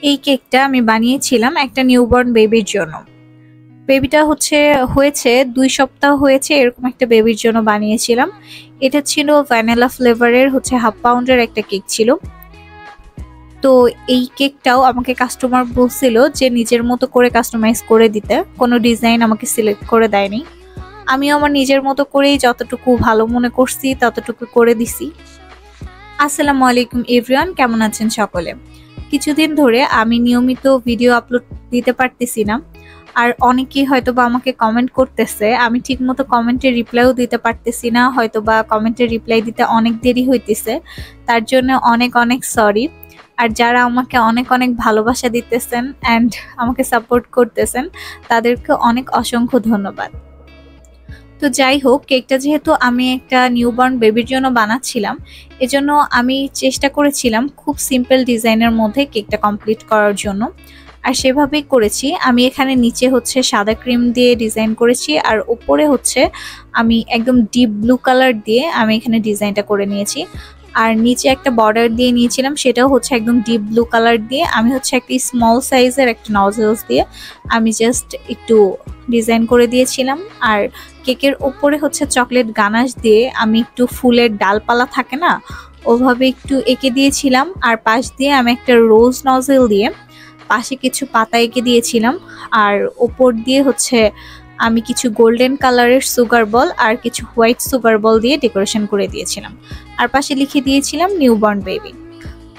এই কেকটা আমি বানিয়েছিলাম একটা নিউবর্ন বেবির জন্য। বেবিটা হয়েছে 2 সপ্তাহ হয়েছে, এরকম একটা বেবির জন্য বানিয়েছিলাম। এটা ছিল ভ্যানিলা ফ্লেভারের হাফ পাউন্ডের একটা কেক ছিল। তো এই কেকটাও আমাকে কাস্টমার বলছিল যে নিজের মতো করে কাস্টমাইজ করে দিতে, কোনো ডিজাইন আমাকে সিলেক্ট করে দেয়নি। আমিও আমার নিজের মতো করেই যতটুকু ভালো মনে করছি ততটুকু করে দিছি। আসসালামু আলাইকুম এভরিওয়ান, কেমন আছেন সকলে? কিছুদিন ধরে আমি নিয়মিত ভিডিও আপলোড দিতে পারতেছি না, আর অনেকেই হয়তোবা আমাকে কমেন্ট করতেছে, আমি ঠিকমতো কমেন্টের রিপ্লাইও দিতে পারতেছি না, হয়তোবা কমেন্টের রিপ্লাই দিতে অনেক দেরি হইতেছে। তার জন্য অনেক অনেক সরি। আর যারা আমাকে অনেক অনেক ভালোবাসা দিতেছেন অ্যান্ড আমাকে সাপোর্ট করতেছেন, তাদেরকে অনেক অসংখ্য ধন্যবাদ। তো যাই হোক, কেকটা যেহেতু আমি একটা নিউবর্ন বেবির জন্য বানাচ্ছিলাম, এজন্য আমি চেষ্টা করেছিলাম খুব সিম্পল ডিজাইনের মধ্যে কেকটা কমপ্লিট করার জন্য, আর সেভাবেই করেছি। আমি এখানে নিচে সাদা ক্রিম দিয়ে ডিজাইন করেছি, আর উপরে আমি একদম ডিপ ব্লু কালার দিয়ে আমি এখানে ডিজাইনটা করে নিয়েছি। আর নিচে একটা বর্ডার দিয়ে নিয়েছিলাম, সেটাও একদম ডিপ ব্লু কালার দিয়ে। আমি একটা স্মল সাইজের একটা নজলস দিয়ে আমি জাস্ট একটু ডিজাইন করে দিয়েছিলাম। আর কেকের উপরে চকলেট গানাশ দিয়ে আমি একটু ফুলের ডালপালা থাকে না, ওভাবে একটু এঁকে দিয়েছিলাম। আর পাশ দিয়ে আমি একটা রোজ নজল দিয়ে পাশে কিছু পাতা এঁকে দিয়েছিলাম। আর ওপর দিয়ে আমি কিছু গোল্ডেন কালারের সুগার বল আর কিছু হোয়াইট সুগার বল দিয়ে ডেকোরেশন করে দিয়েছিলাম, আর পাশে লিখে দিয়েছিলাম নিউবর্ন বেবি।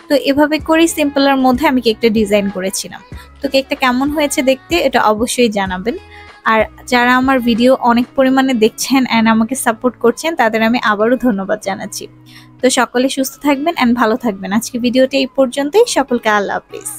তো এভাবে করেই সিম্পলের মধ্যে আমি কেকটা ডিজাইন করেছিলাম। তো কেকটা কেমন হয়েছে দেখতে এটা অবশ্যই জানাবেন। আর যারা আমার ভিডিও অনেক পরিমাণে দেখছেন অ্যান্ড আমাকে সাপোর্ট করছেন, তাদের আমি আবারও ধন্যবাদ জানাচ্ছি। তো সকলে সুস্থ থাকবেন অ্যান্ড ভালো থাকবেন। আজকে ভিডিওটা এই পর্যন্তই। সকলকে আল্লাহ হাফেজ।